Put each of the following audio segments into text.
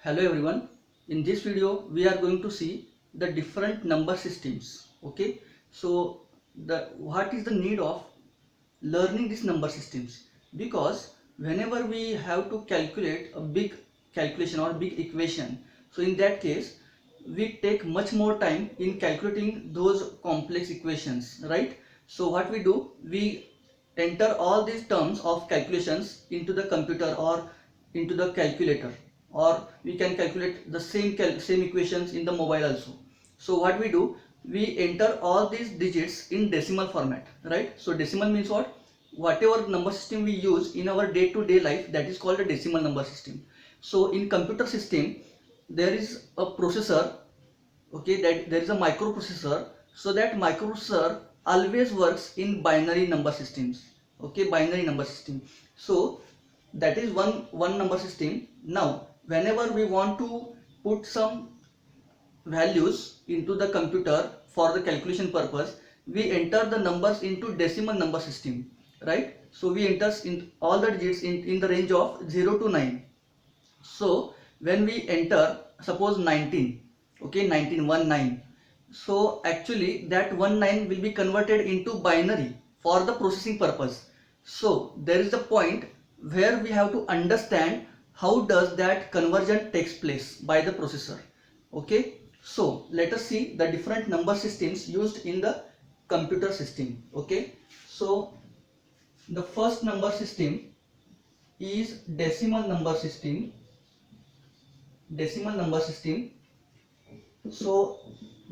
Hello everyone. In this video we are going to see the different number systems. Okay, so what is the need of learning these number systems? Because whenever we have to calculate a big calculation or big equation, so in that case we take much more time in calculating those complex equations, right? So what we do, we enter all these terms of calculations into the computer or into the calculator, or we can calculate the same equations in the mobile also. So what we do, we enter all these digits in decimal format, right? So decimal means what? Whatever number system we use in our day-to-day life, that is called a decimal number system. So in computer system there is a processor, okay, that there is a microprocessor. So that microprocessor always works in binary number systems, okay, binary number system. So that is one number system. Now whenever we want to put some values into the computer for the calculation purpose, we enter the numbers into decimal number system, right? So we enter in all the digits in the range of 0 to 9. So when we enter, suppose 19, okay, 19, so actually that 19 will be converted into binary for the processing purpose. So there is a point where we have to understand how does that conversion takes place by the processor. Okay, so let us see the different number systems used in the computer system. Okay, so the first number system is decimal number system. Decimal number system. So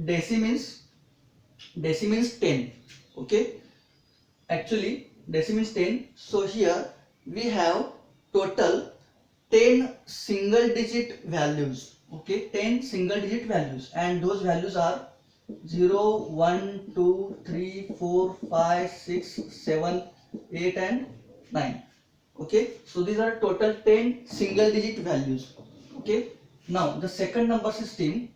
deci means 10. Okay, actually deci means 10. So here we have total 10 single digit values. Okay, 10 single digit values, and those values are 0 1 2 3 4 5 6 7 8 and 9. Okay, so these are total 10 single digit values. Okay, now the second number system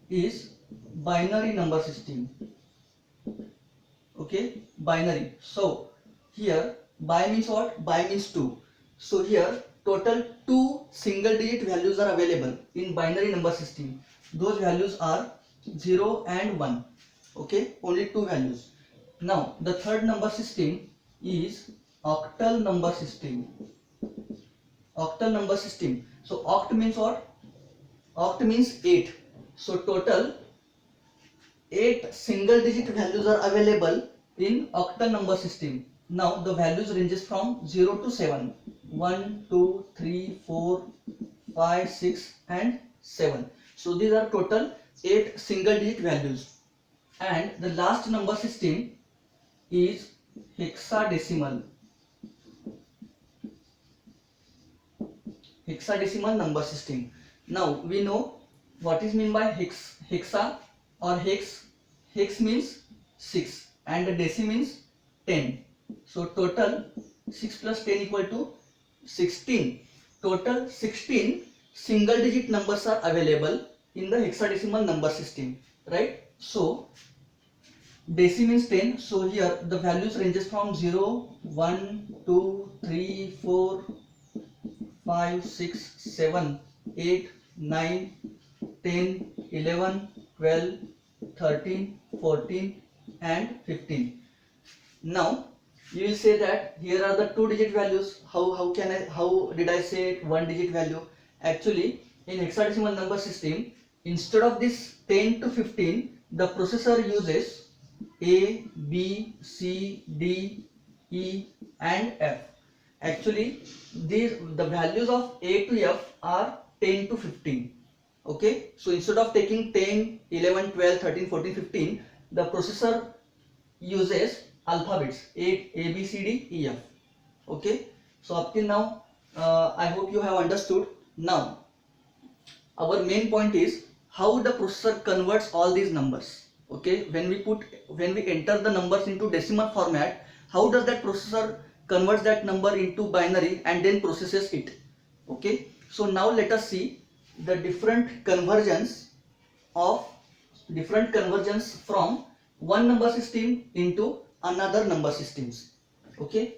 is binary number system. Okay, binary. So here bi means what? Bi means 2. So here total 2 single digit values are available in binary number system. Those values are 0 and 1. Okay, only 2 values. Now the third number system is octal number system. Octal number system. So oct means what? Oct means 8. So total 8 single digit values are available in octal number system. Now the values ranges from 0 to 7. 1, 2, 3, 4, 5, 6 and 7. So these are total 8 single digit values. And the last number system is hexadecimal. Hexadecimal number system. Now we know what is meant by hexa or hex. Hex means 6 and the deci means 10. So total 6 plus 10 equal to 16. Total 16 single digit numbers are available in the hexadecimal number system, right? So deci means 10. So here the values ranges from 0, 1, 2, 3, 4, 5, 6, 7, 8, 9, 10, 11, 12, 13, 14 and 15. Now you will say that here are the 2-digit values. How did I say 1-digit value? Actually in hexadecimal number system, instead of this 10 to 15, the processor uses A, B, C, D, E and F. Actually the values of A to F are 10 to 15. Okay, so instead of taking 10, 11, 12, 13, 14, 15, the processor uses alphabets A B C D E F. Okay, so up till now I hope you have understood. Now our main point is how the processor converts all these numbers. Okay, when we enter the numbers into decimal format, how does that processor converts that number into binary and then processes it. Okay, so now let us see the different conversions from one number system into another number systems. Okay,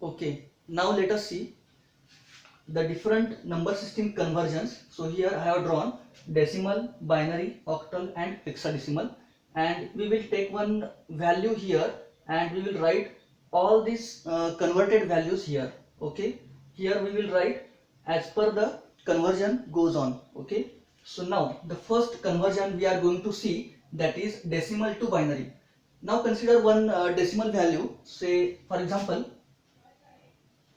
Okay, now let us see the different number system conversions. So here I have drawn decimal, binary, octal and hexadecimal, and we will take one value here and we will write all these converted values here. Okay, here we will write as per the conversion goes on. Okay, so now the first conversion we are going to see, that is decimal to binary. Now consider one decimal value, say for example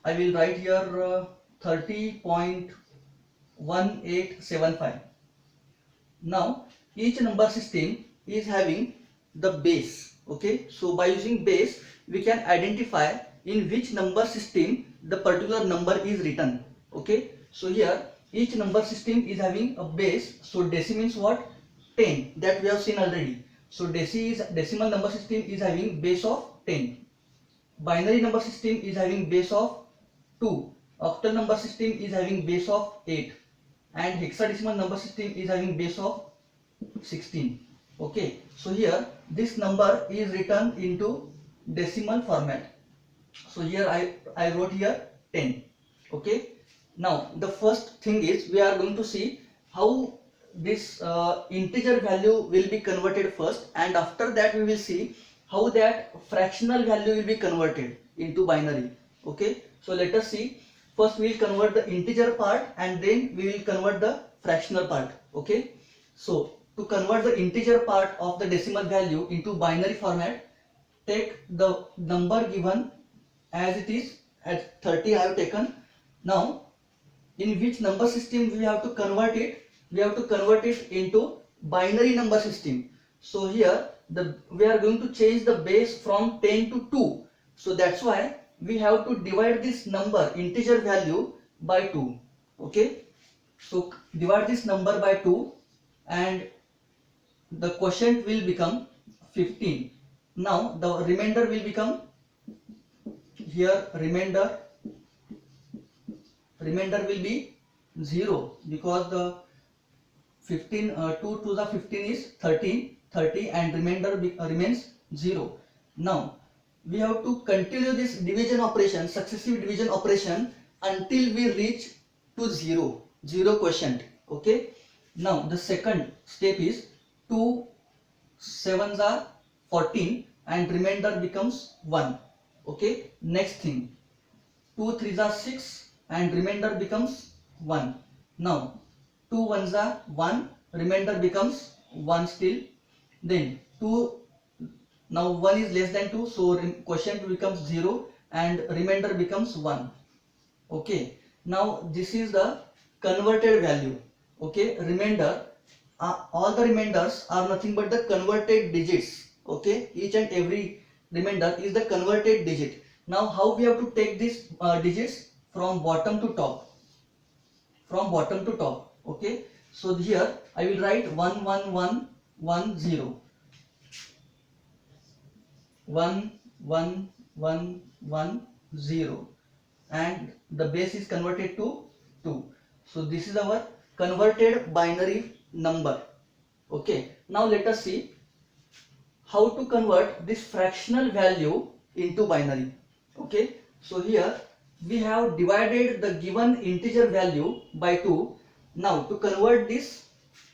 I will write here 30.1875. Now each number system is having the base. Okay, so by using base we can identify in which number system the particular number is written. Okay, so here each number system is having a base. So deci means what? 10, that we have seen already. So decimal number system is having base of 10. Binary number system is having base of 2. Octal number system is having base of 8. And hexadecimal number system is having base of 16. Okay, so here this number is written into decimal format. So here I wrote here 10. Okay, now the first thing is we are going to see how this integer value will be converted first, and after that we will see how that fractional value will be converted into binary. Okay, so let us see. First we will convert the integer part and then we will convert the fractional part. Okay, so to convert the integer part of the decimal value into binary format, take the number given as it is, at 30 I have taken. Now in which number system we have to convert it? We have to convert it into binary number system. So here we are going to change the base from 10 to 2. So that's why we have to divide this number integer value by 2. Okay, so divide this number by 2 and the quotient will become 15. Now the remainder will become here remainder will be 0, because the 15 2 to the 15 is 30 and remainder remains 0. Now we have to continue this division operation, successive division operation, until we reach to 0 quotient. Okay, now the second step is 2 7s are 14 and remainder becomes 1. Okay, next thing 2 3s are 6 and remainder becomes 1. Now 2 1s are 1, remainder becomes 1 still. Then 2, now 1 is less than 2, so quotient becomes 0 and remainder becomes 1. Okay, now this is the converted value. Okay, remainder, all the remainders are nothing but the converted digits. Okay, each and every remainder is the converted digit. Now how we have to take these digits? From bottom to top, okay, so here I will write 1 1 1 1 0, 1 1 1 1 0, and the base is converted to 2. So this is our converted binary number. Okay, now let us see how to convert this fractional value into binary. Okay, so here we have divided the given integer value by 2. Now to convert this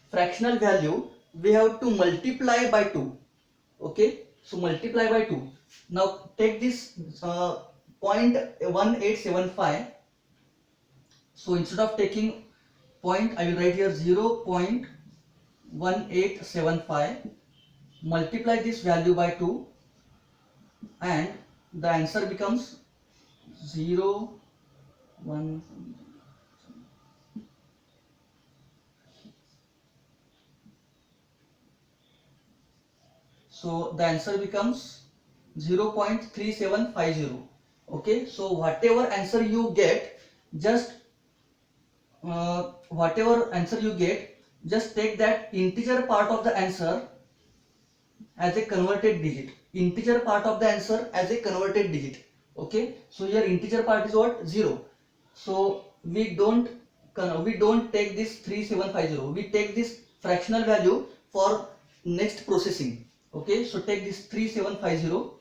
fractional value we have to multiply by 2. Okay, so multiply by 2. Now take this 0.1875. So instead of taking point, I will write here 0.1875. Multiply this value by 2 and the answer becomes 0 1. So the answer becomes 0.3750. Okay, so whatever answer you get, just just take that integer part of the answer as a converted digit. Integer part of the answer as a converted digit. Okay, so here integer part is what? 0. So we don't take this 3750. We take this fractional value for next processing. Okay, so take this 3750,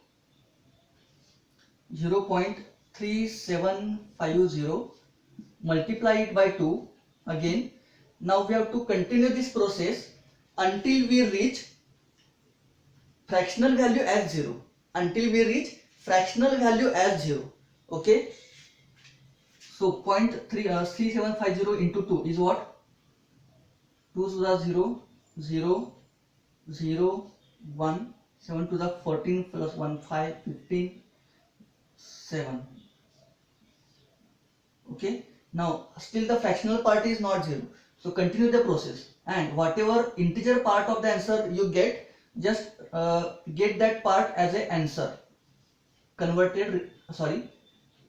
0.3750. 3750, multiply it by 2 again. Now we have to continue this process until we reach fractional value as 0. Until we reach fractional value as 0. Okay. So 3750 into 2 is what? 2 to the 0, 0, 0, 1, 7 to the 14 plus 1, 5, 15, 7. Okay. Now still the fractional part is not 0. So continue the process, and whatever integer part of the answer you get, just get that part as a answer. Converted,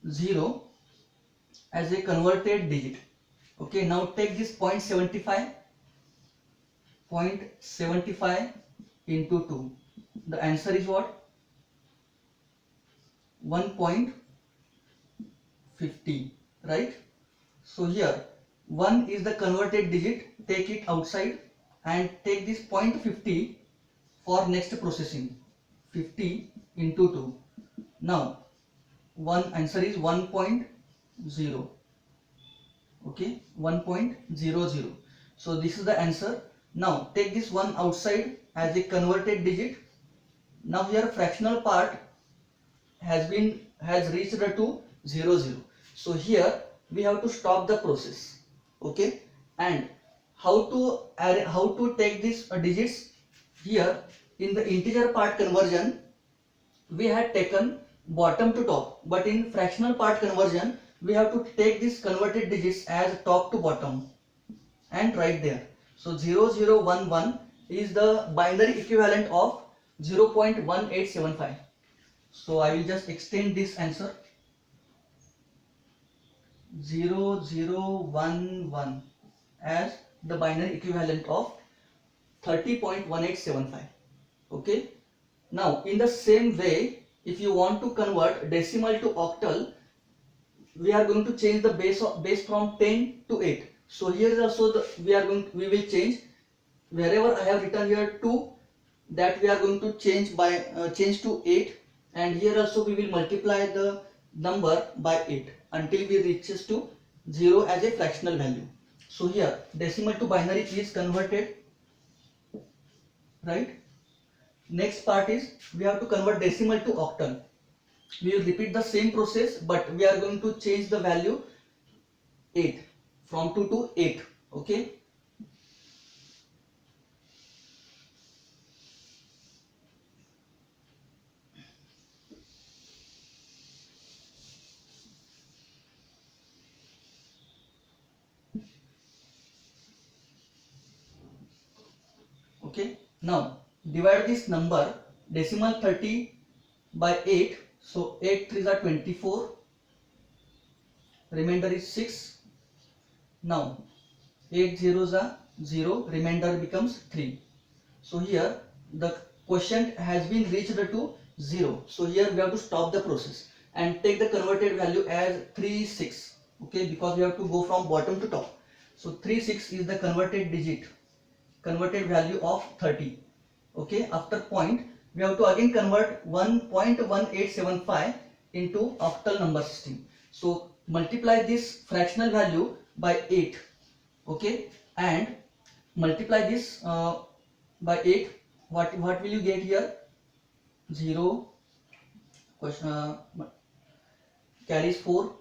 0 as a converted digit. Okay. Now take this 0.75 into 2. The answer is what? 1.50, right? So here 1 is the converted digit, take it outside and take this 0.50 for next processing. 50 into 2. Now one answer is 1.0. Okay, 1.00. So this is the answer. Now take this one outside as a converted digit. Now here fractional part has reached to 0, 0. So here we have to stop the process. Okay, and how to take these digits? Here in the integer part conversion we had taken bottom to top, but in fractional part conversion we have to take these converted digits as top to bottom and write there. So 0011 is the binary equivalent of 0.1875. So I will just extend this answer. 0011 as the binary equivalent of 30.1875. Okay. Now in the same way, if you want to convert decimal to octal, we are going to change the base from 10 to 8. So here is also we will change wherever I have written here 2, that we are going to change to 8, and here also we will multiply the number by 8 until we reaches to 0 as a fractional value. So here decimal to binary is converted, right? Next part is we have to convert decimal to octal. We will repeat the same process, but we are going to change the value 8 from 2 to 8. Okay. Okay. Now divide this number decimal 30 by 8. So 8 3s are 24. Remainder is 6. Now 8 zeros are 0. Remainder becomes 3. So here the quotient has been reached to 0. So here we have to stop the process and take the converted value as 36. Okay, because we have to go from bottom to top. So 36 is the converted value of 30. Okay, after point we have to again convert 1.1875 into octal number system. So multiply this fractional value by 8. Okay, and multiply this by 8. What will you get here? 0 carries 4.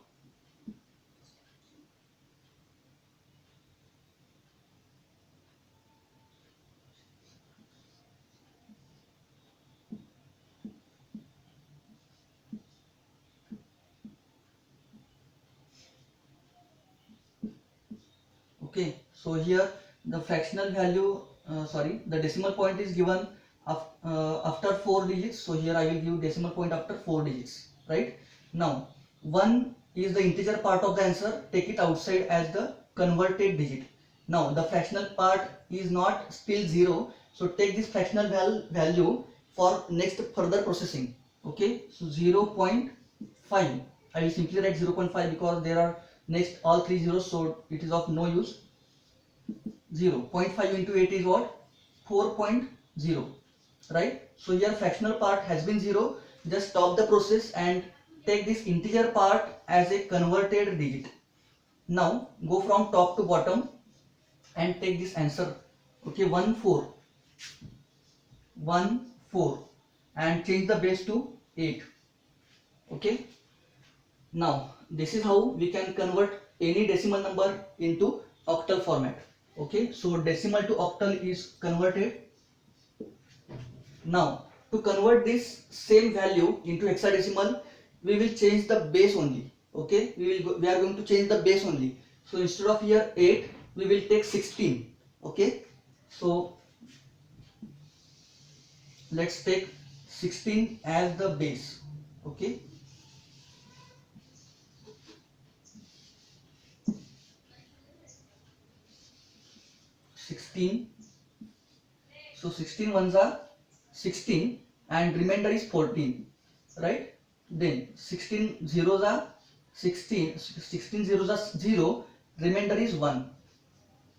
Okay, so here the fractional value, the decimal point is given after 4 digits. So here I will give decimal point after 4 digits, right? Now 1 is the integer part of the answer, take it outside as the converted digit. Now the fractional part is not still 0, so take this fractional value for next further processing. Okay, so 0.5, I will simply write 0.5 because there are next all 3 zeros, so it is of no use. 0.5 into 8 is what? 4.0, right? So here fractional part has been 0. Just stop the process and take this integer part as a converted digit. Now go from top to bottom and take this answer. Okay, 1 4 1 4 and change the base to 8. Okay, now this is how we can convert any decimal number into octal format. Okay, so decimal to octal is converted. Now to convert this same value into hexadecimal, we will change the base only. Okay, we are going to change the base only. So instead of here 8, we will take 16. Okay, so let's take 16 as the base. Okay, so 16 ones are 16 and remainder is 14, right? Then 16 zeros are 16 zeros are 0, remainder is 1.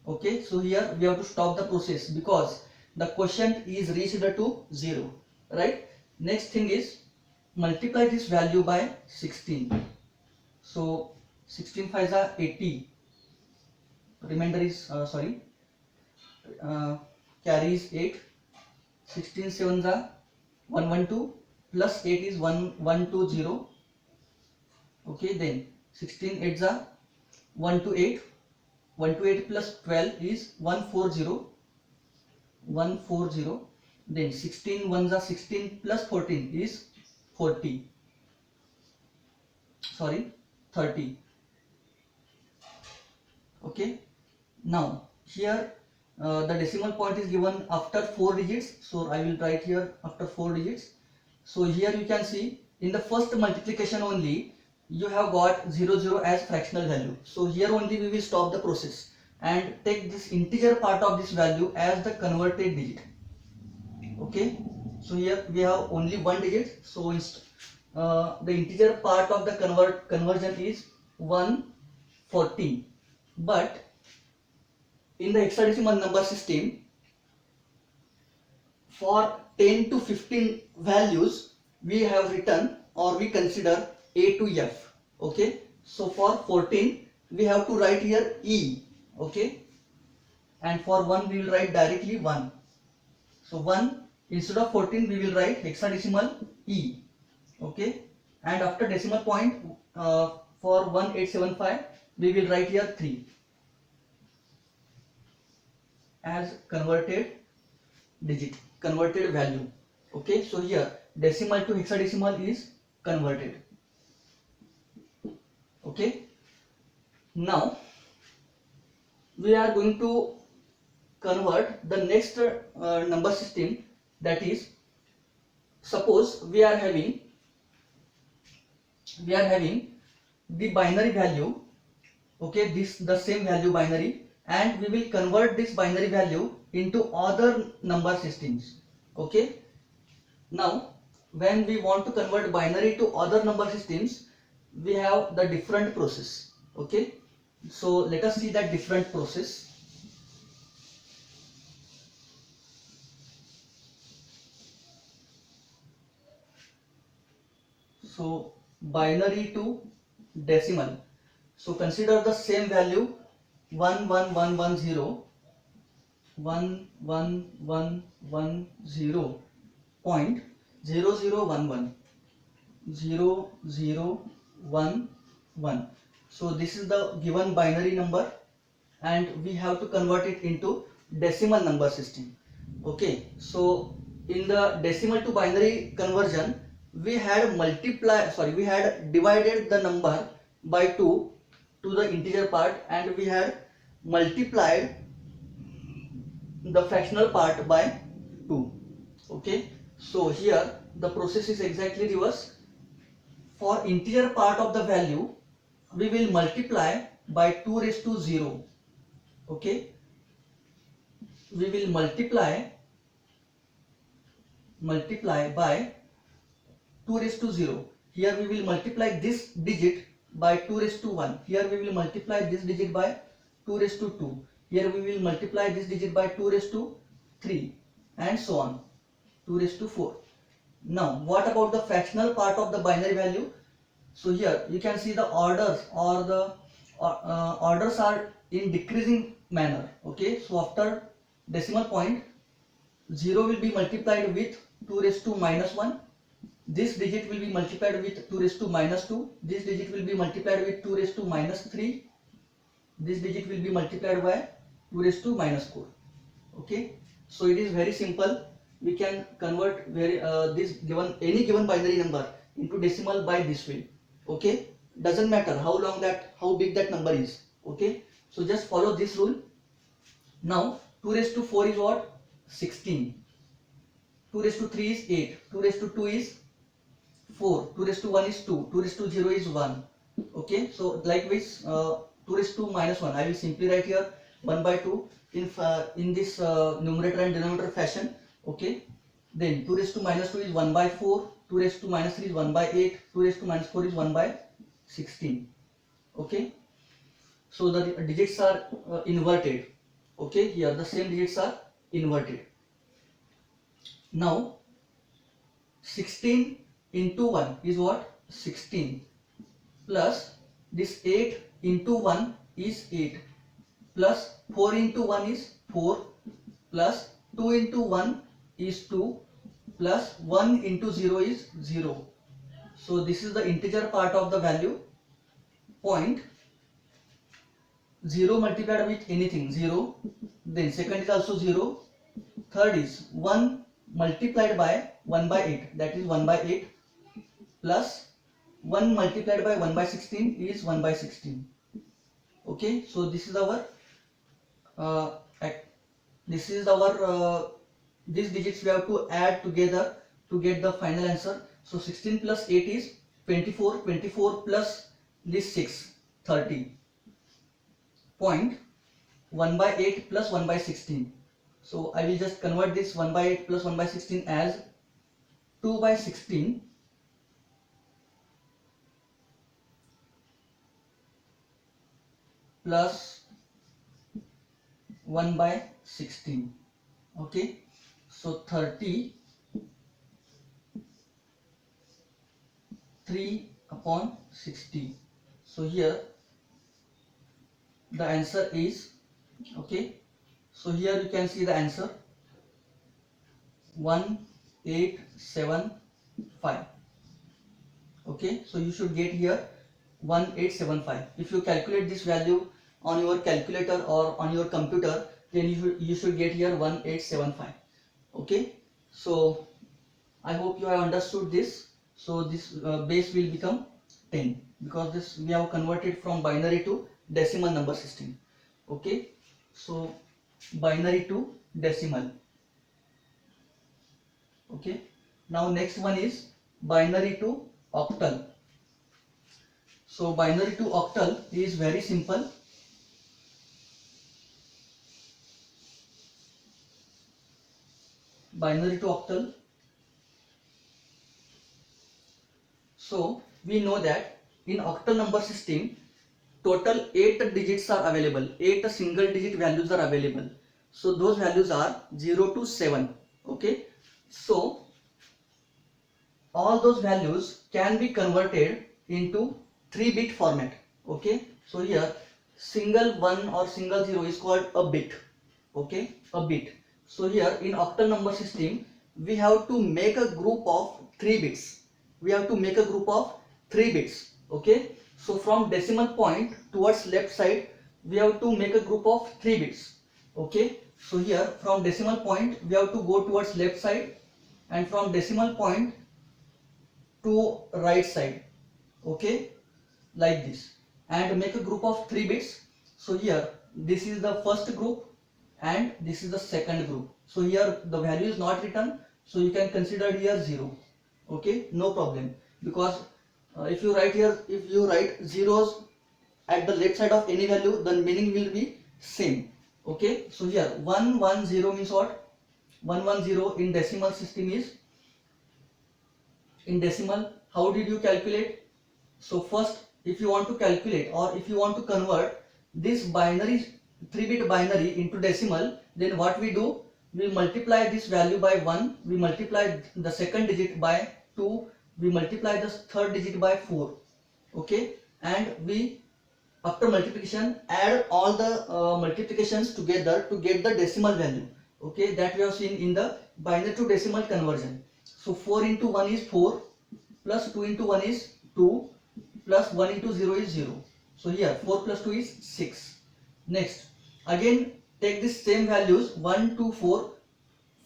Okay, so here we have to stop the process because the quotient is reached to 0, right? Next thing is multiply this value by 16. So 16 5s are 80, remainder is carries 8. 16 7s are 112 plus 8 is 1120. Okay, then 16 8s are 128. 128 plus 12 is 140. Then 16 ones are 16 plus 14 is 30. Okay, now here the decimal point is given after 4 digits, so I will write here after 4 digits. So here you can see in the first multiplication only you have got 00 as fractional value. So here only we will stop the process and take this integer part of this value as the converted digit. Okay, so here we have only one digit, so the integer part of the conversion is 114. But in the hexadecimal number system, for 10 to 15 values we have written or we consider A to F. Okay, so for 14 we have to write here E. Okay, and for 1 we will write directly 1. So 1 instead of 14 we will write hexadecimal E. Okay, and after decimal point for 1875 we will write here 3 as converted value. Okay, so here decimal to hexadecimal is converted. Okay, now we are going to convert the next number system, that is, suppose we are having the binary value. Okay, this the same value binary, and we will convert this binary value into other number systems. Okay, now when we want to convert binary to other number systems, we have the different process. Okay, so let us see that different process. So binary to decimal, so consider the same value 11110 point 0011. So this is the given binary number and we have to convert it into decimal number system. Okay, so in the decimal to binary conversion we had divided the number by 2 to the integer part, and we had multiplied the fractional part by 2. Okay, so here the process is exactly reverse. For integer part of the value we will multiply by 2 raised to 0. Okay, we will multiply by 2 raised to 0. Here we will multiply this digit by 2 raised to 1. Here we will multiply this digit by 2 raised to 2. Here we will multiply this digit by 2 raised to 3 and so on, 2 raised to 4. Now what about the fractional part of the binary value? So here you can see the orders or the orders are in decreasing manner. Okay, so after decimal point, 0 will be multiplied with 2 raised to minus 1. This digit will be multiplied with 2 raised to minus 2. This digit will be multiplied with 2 raised to minus 3. This digit will be multiplied by 2 raised to minus 4. Okay, so it is very simple. We can convert this given any given binary number into decimal by this way. Okay, doesn't matter how big that number is. Okay, so just follow this rule. Now 2 raised to 4 is what? 16. 2 raised to 3 is 8. 2 raised to 2 is 4. 2 raised to 1 is 2. 2 raised to 0 is 1. Okay, so likewise 2 raised to minus 1, I will simply write here 1 by 2 in this numerator and denominator fashion. Okay, then 2 raised to minus 2 is 1 by 4. 2 raised to minus 3 is 1 by 8. 2 raised to minus 4 is 1 by 16. Okay, so the digits are inverted. Okay, here the same digits are inverted. Now 16 into 1 is what? 16, plus this 8 into 1 is 8, plus 4 into 1 is 4, plus 2 into 1 is 2, plus 1 into 0 is 0. So this is the integer part of the value. Point 0 multiplied with anything 0, then second is also 0, third is 1 multiplied by 1 by 8, that is 1 by 8, plus 1 multiplied by 1 by 16 is 1 by 16. Okay, so this is our these digits we have to add together to get the final answer. So 16 plus 8 is 24. 24 plus this 6, 30. Point 1 by 8 plus 1 by 16. So I will just convert this 1 by 8 plus 1 by 16 as 2 by 16 plus 1 by 16. Okay, so 33 upon 60. So here the answer is, okay, so here you can see the answer 1875. Okay, so you should get here 1875. If you calculate this value on your calculator or on your computer, then you should get here 1875. Okay, so I hope you have understood this. So this base will become 10 because this we have converted from binary to decimal number system. Okay, so binary to decimal. Okay, now next one is binary to octal. So binary to octal is very simple. Binary to octal. So we know that in octal number system total 8 digits are available, 8 single digit values are available. So those values are 0 to 7. Okay, so all those values can be converted into 3-bit format. Okay, so here single 1 or single 0 is called a bit. Okay, a bit. So here in octal number system we have to make a group of 3 bits. We have to make a group of 3 bits. Okay, so from decimal point towards left side we have to make a group of 3 bits. Okay, so here from decimal point we have to go towards left side, and from decimal point to right side. Okay, like this, and make a group of 3 bits. So here this is the first group and this is the second group. So here the value is not written, so you can consider here 0. Okay, no problem, because if you write zeros at the left side of any value, the meaning will be same. Okay, so here 110 means what? 110 in decimal system is, in decimal how did you calculate? So first, if you want to calculate or if you want to convert this binary 3-bit binary into decimal, then what we do, we multiply this value by 1, we multiply the second digit by 2, we multiply the third digit by 4. okay, and we after multiplication add all the multiplications together to get the decimal value, okay, that we have seen in the binary to decimal conversion. So 4 into 1 is 4, plus 2 into 1 is 2, plus 1 into 0 is 0. So here 4 plus 2 is 6. Next, again take this same values 1, 2, 4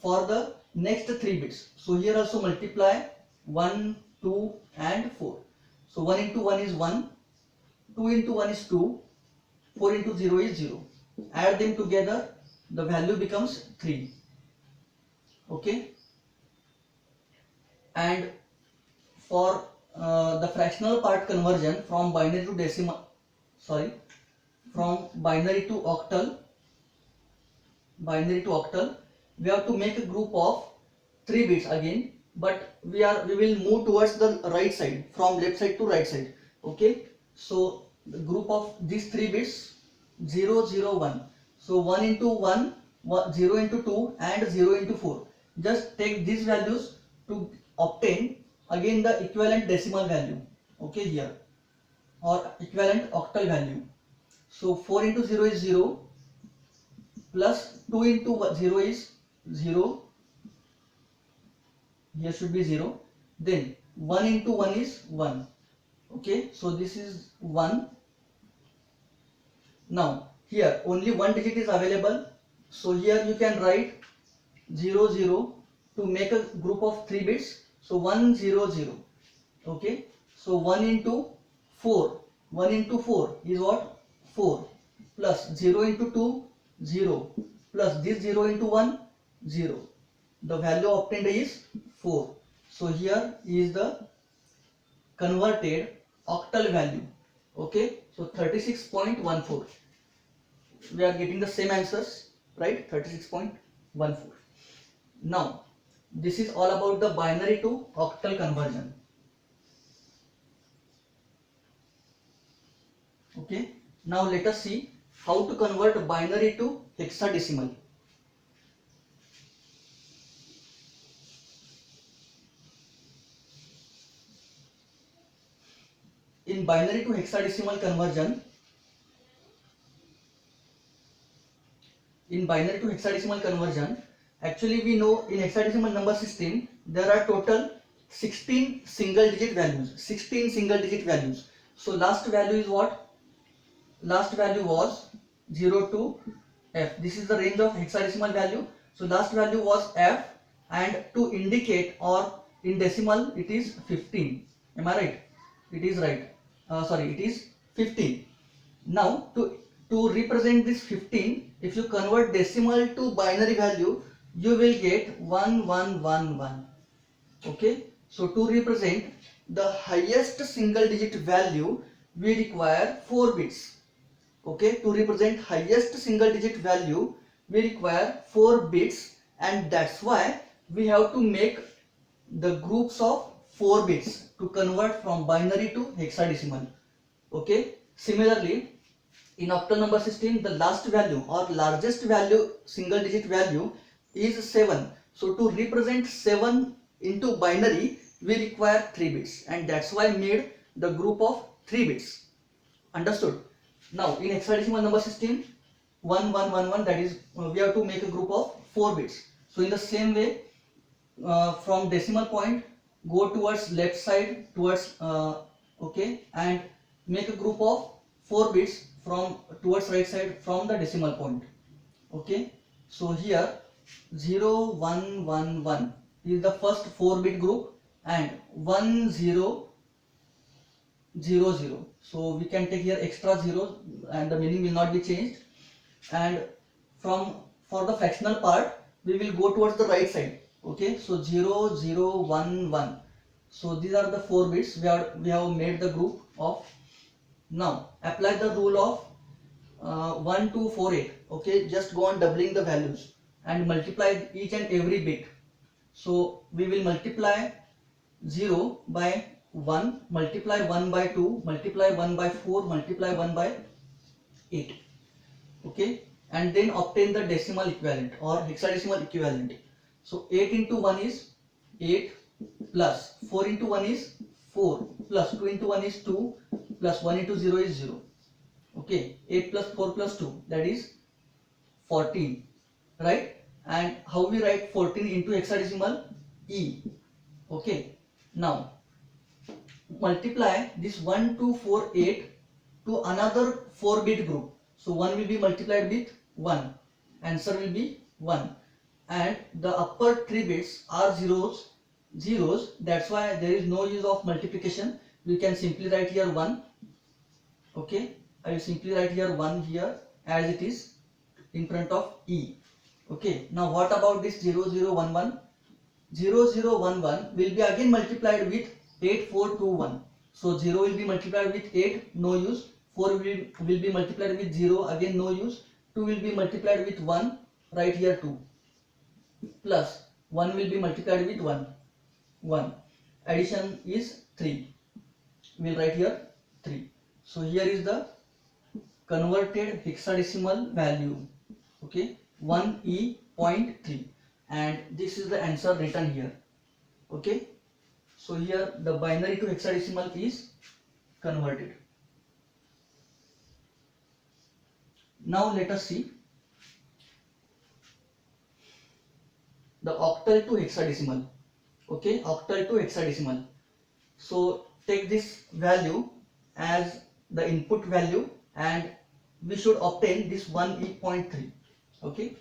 for the next 3 bits. So here also multiply 1, 2 and 4. So 1 into 1 is 1, 2 into 1 is 2, 4 into 0 is 0. Add them together, the value becomes 3. Okay. And for the fractional part conversion from binary to decimal, from binary to octal, we have to make a group of 3 bits again, but we will move towards the right side, from left side to right side. Okay, so the group of these 3 bits 0, 0, 1. So 1 into 1, 0 into 2 and 0 into 4. Just take these values to obtain again the equivalent decimal value, okay, here, or equivalent octal value. So 4 into 0 is 0, plus 2 into 0 is 0, here should be 0, then 1 into 1 is 1, okay, so this is 1. Now here only one digit is available, so here you can write 0, 0 to make a group of 3 bits. So 1, 0, 0. Okay. So 1 into 4. 1 into 4 is what? 4. Plus 0 into 2, 0. Plus this 0 into 1, 0. The value obtained is 4. So here is the converted octal value. Okay. So 36.14. We are getting the same answers, right? 36.14. Now, this is all about the binary to octal conversion. Okay. Now let us see how to convert binary to hexadecimal. In binary to hexadecimal conversion, actually we know in hexadecimal number system there are total 16 single digit values. So last value is what? Last value was 0 to f. This is the range of hexadecimal value. So last value was f, and to indicate, or in decimal it is 15. Am I right? It is right. It is 15. Now to represent this 15, if you convert decimal to binary value, you will get 1111. Okay. So to represent the highest single digit value, we require 4 bits. Okay, to represent highest single digit value, we require 4 bits, and that's why we have to make the groups of 4 bits to convert from binary to hexadecimal. Okay, similarly in octal number system, the last value or largest value, single digit value, is 7. So to represent 7 into binary, we require 3 bits, and that's why I made the group of 3 bits. Understood? Now in hexadecimal number system, 1111, that is we have to make a group of 4 bits. So in the same way, from decimal point, go towards left side towards okay, and make a group of 4 bits from towards right side from the decimal point. Okay, so here 0111 is the first 4 bit group, and 1000. So we can take here extra zeros and the meaning will not be changed. And for the fractional part, we will go towards the right side. Okay, so 0011. So these are the 4 bits we have made the group of. Now apply the rule of 1248. Okay, just go on doubling the values and multiply each and every bit. So we will multiply 0 by 1, multiply 1 by 2, multiply 1 by 4, multiply 1 by 8. Okay, and then obtain the decimal equivalent or hexadecimal equivalent. So 8 into 1 is 8, plus 4 into 1 is 4, plus 2 into 1 is 2, plus 1 into 0 is 0. Okay, 8 plus 4 plus 2, that is 14, right? And how we write 14 into hexadecimal? E. Okay, now multiply this 1, 2, 4, 8 to another 4-bit group. So 1 will be multiplied with 1, answer will be 1, and the upper 3 bits are zeros, that's why there is no use of multiplication. We can simply write here 1. Okay, I will simply write here 1 here as it is in front of E. Okay, now what about this 0011? 0011 will be again multiplied with 8421. So 0 will be multiplied with 8, no use. 4 will be multiplied with 0, again no use. 2 will be multiplied with 1, right here 2. Plus 1 will be multiplied with 1. Addition is 3. We will write here 3. So here is the converted hexadecimal value. Okay, 1E.3, and this is the answer written here. Okay, so here the binary to hexadecimal is converted. Now let us see the octal to hexadecimal. Okay, octal to hexadecimal. So take this value as the input value and we should obtain this 1E.3. Okay,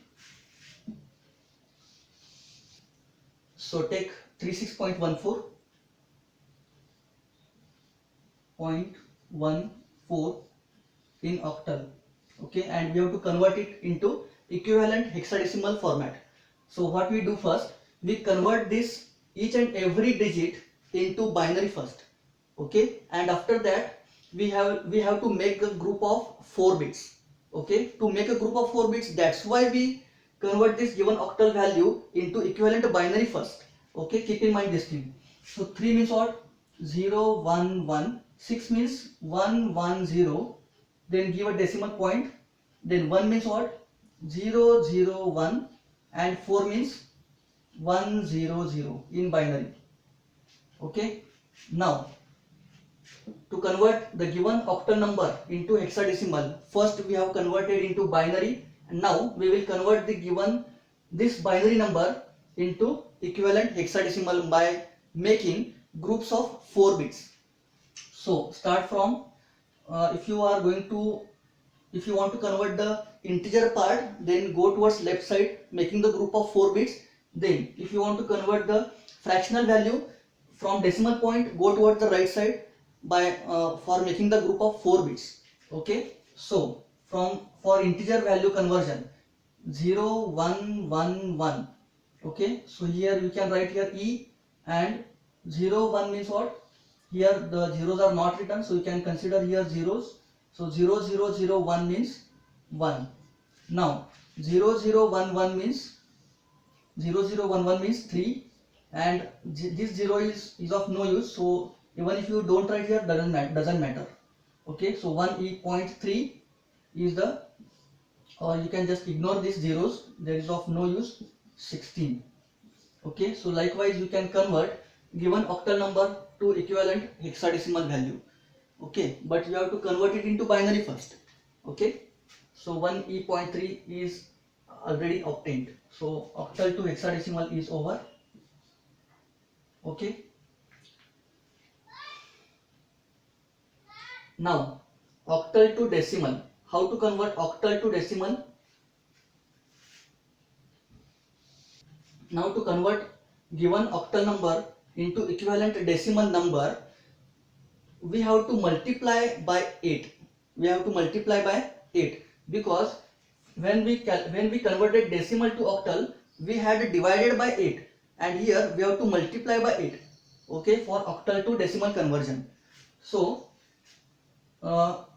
so take 36.14.14 in octal. Okay, and we have to convert it into equivalent hexadecimal format. So what we do first, we convert this each and every digit into binary first. Okay, and after that we have to make a group of 4 bits. Okay, to make a group of 4 bits, that's why we convert this given octal value into equivalent binary first. Okay, keep in mind this thing. So 3 means what? 0 1 1, 6 means 1 1 0, then give a decimal point, then 1 means what? 0 0 1, and 4 means 1 0 0 in binary. Okay, now to convert the given octal number into hexadecimal, first we have converted into binary, and now we will convert the given this binary number into equivalent hexadecimal by making groups of 4 bits. So start from if you want to convert the integer part, then go towards left side making the group of 4 bits. Then if you want to convert the fractional value from decimal point, go towards the right side by for making the group of 4 bits. Okay, so for integer value conversion, 0 1 1 1. Okay, so here we can write here E, and 0 1 means what? Here the zeros are not written, so you can consider here zeros. So 0 0 0 1 means 1. Now 0 0 1 1 means 3, and this 0 is of no use, so even if you don't write here, doesn't matter. Okay, so 1E.3 is the, or you can just ignore these zeros, there is of no use, 16. Okay, so likewise you can convert given octal number to equivalent hexadecimal value. Okay, but you have to convert it into binary first. Okay, so 1E.3 is already obtained, so octal to hexadecimal is over. Okay, now octal to decimal. How to convert octal to decimal? Now to convert given octal number into equivalent decimal number, we have to multiply by 8. We have to multiply by 8 because when we converted decimal to octal, we had divided by 8, and here we have to multiply by 8. Okay, for octal to decimal conversion. So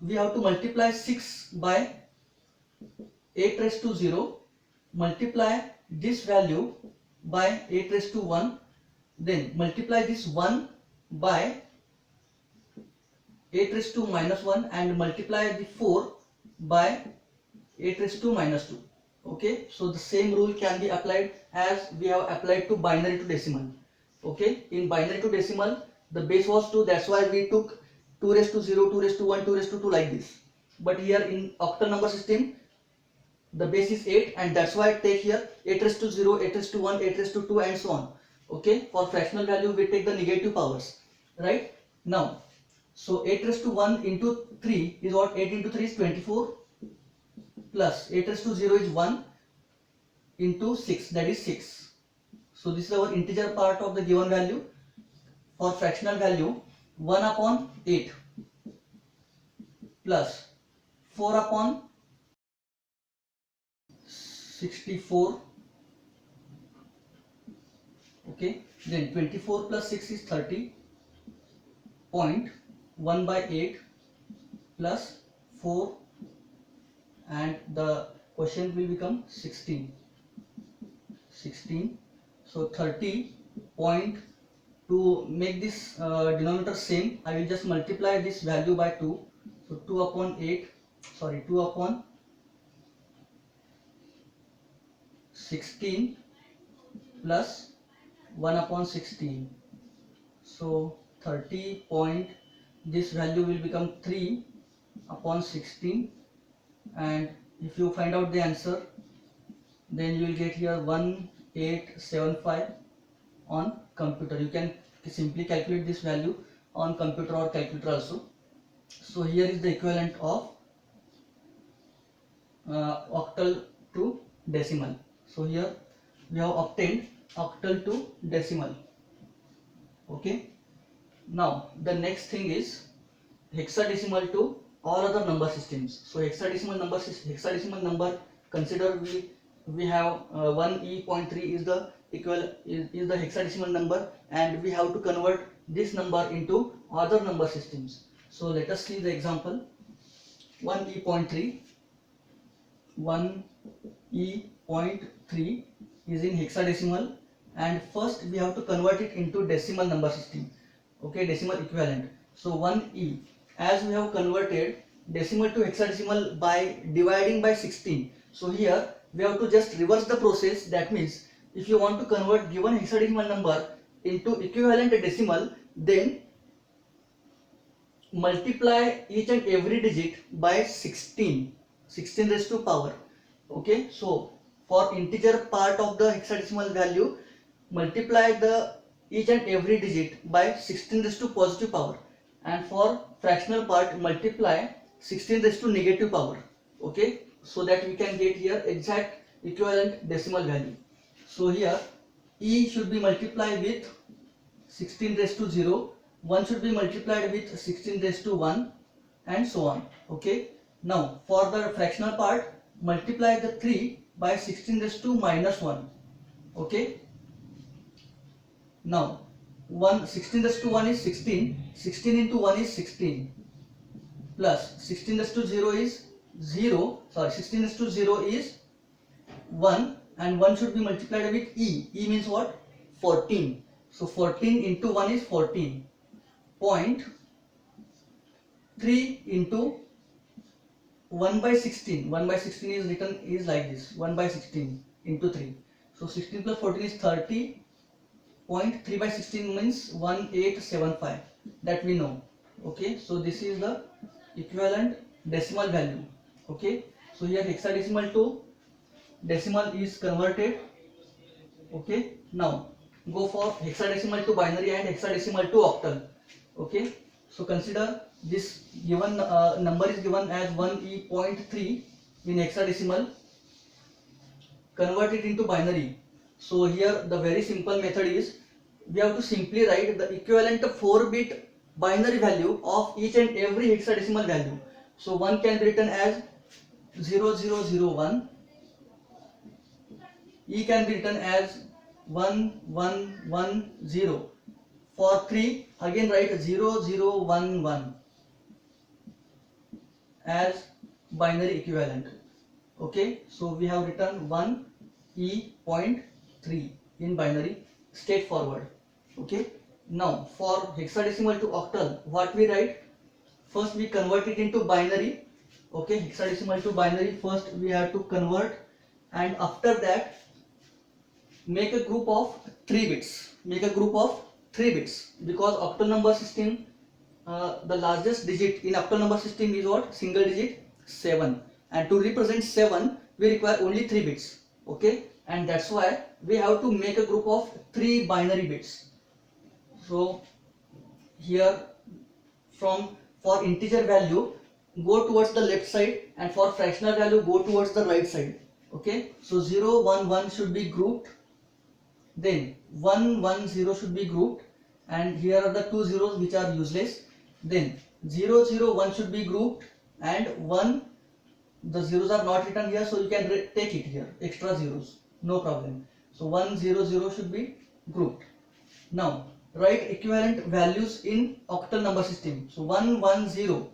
we have to multiply 6 by 8 raised to 0, multiply this value by 8 raised to 1, then multiply this 1 by 8 raised to minus 1, and multiply the 4 by 8 raised to minus 2. Okay, so the same rule can be applied as we have applied to binary to decimal. Okay, in binary to decimal the base was 2, that's why we took 2 raised to 0, 2 raised to 1, 2 raised to 2 like this. But here in octal number system, the base is 8, and that's why I take here 8 raised to 0, 8 raised to 1, 8 raised to 2 and so on. Okay, for fractional value we take the negative powers, right? Now, so 8 raised to 1 into 3 is what? 8 into 3 is 24, plus 8 raised to 0 is 1 into 6, that is 6. So this is our integer part of the given value. For fractional value, 1 upon 8 plus 4 upon 64. Okay, then 24 plus 6 is 30. 1 by 8 plus 4, and the quotient will become 16. So 30 point, to make this denominator same, I will just multiply this value by 2. So 2 upon 16 plus 1 upon 16. So 30 point, this value will become 3 upon 16, and if you find out the answer, then you will get here 1875 on computer. You can simply calculate this value on computer or calculator also. So here is the equivalent of octal to decimal. So here we have obtained octal to decimal. Okay, now the next thing is hexadecimal to all other number systems. So hexadecimal number, consider we have 1e.3 is the is the hexadecimal number, and we have to convert this number into other number systems. So let us see the example. 1e.3 is in hexadecimal, and first we have to convert it into decimal number system. Okay, decimal equivalent. So 1e, as we have converted decimal to hexadecimal by dividing by 16, so here we have to just reverse the process. That means if you want to convert given hexadecimal number into equivalent decimal, then multiply each and every digit by 16 raised to power. Okay, so for integer part of the hexadecimal value, multiply the each and every digit by 16 raised to positive power, and for fractional part, multiply 16 raised to negative power. Okay, so that we can get here exact equivalent decimal value. So here e should be multiplied with 16 raised to 0, 1 should be multiplied with 16 raised to 1, and so on. Okay, now for the fractional part, multiply the 3 by 16 raised to minus 1. Okay, now 16 raised to 1 is 16, 16 into 1 is 16, plus 16 raised to 0 is 16 raised to 0 is 1, and 1 should be multiplied with e. E means what? 14. So 14 into 1 is 14. 0.3 into 1 by 16. 1 by 16 is written is like this. 1 by 16 into 3. So 16 plus 14 is 30. 0.3 by 16 means 1875. That we know. Okay. So this is the equivalent decimal value. Okay. So here hexadecimal to decimal is converted. Okay. Now go for hexadecimal to binary and hexadecimal to octal. Okay, so consider this given number is given as 1e.3 in hexadecimal. Convert it into binary. So here the very simple method is, we have to simply write the equivalent 4-bit binary value of each and every hexadecimal value. So 1 can be written as 0001, e can be written as 1110. For 3, again write 0011 as binary equivalent. Okay, so we have written 1e.3 in binary, straightforward. Okay, now for hexadecimal to octal, what we write? First we convert it into binary. Okay, hexadecimal to binary, first we have to convert, and after that make a group of 3 bits. Make a group of 3 bits, because octal number system the largest digit in octal number system is what? Single digit 7, and to represent 7 we require only 3 bits. Okay, and that's why we have to make a group of 3 binary bits. So here, from for integer value go towards the left side, and for fractional value go towards the right side. Okay, so 0 1 1 should be grouped, then 1 1 0 should be grouped, and here are the two zeros which are useless. Then 0 0 1 should be grouped, and 1, the zeros are not written here, so you can take it here, extra zeros, no problem. So 1 0 0 should be grouped. Now write equivalent values in octal number system. So 1 1 0,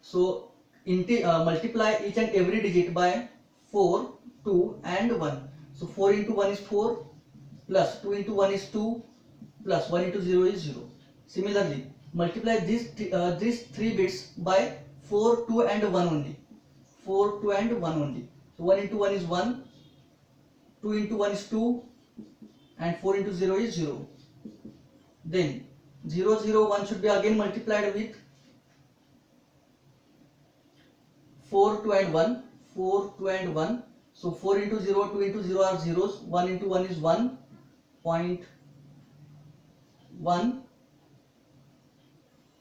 so multiply each and every digit by 4, 2 and 1. So 4 into 1 is 4, plus 2 into 1 is 2, plus 1 into 0 is 0. Similarly, multiply these 3 bits by 4, 2 and 1 only. 4, 2 and 1 only. So 1 into 1 is 1, 2 into 1 is 2, and 4 into 0 is 0. Then 0 0 1 should be again multiplied with 4 2 and 1, 4 2 and 1. So 4 into 0, 2 into 0 are zeros, 1 into 1 is 1.1.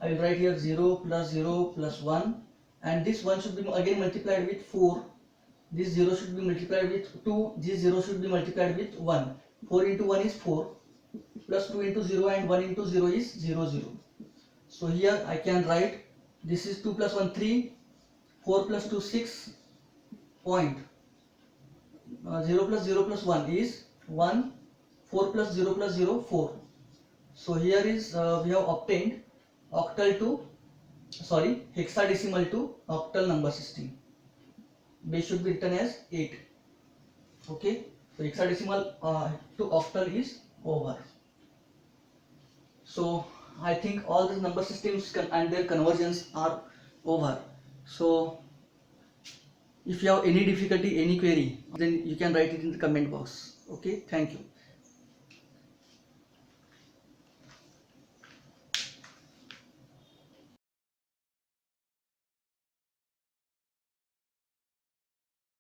I will write here 0 plus 0 plus 1, and this 1 should be again multiplied with 4. This 0 should be multiplied with 2, this 0 should be multiplied with 1. 4 into 1 is 4, plus 2 into 0 and 1 into 0 is 0 0. So here I can write this is 2 plus 1 3, 4 plus 2 6, point 0 plus 0 plus 1 is 1, 4 plus 0 plus 0 4. So here is we have obtained hexadecimal to octal number system. Base should be written as 8. Okay, so hexadecimal to octal is over. So I think all the number systems and their conversions are over. So if you have any difficulty, any query, then you can write it in the comment box. Okay, thank you.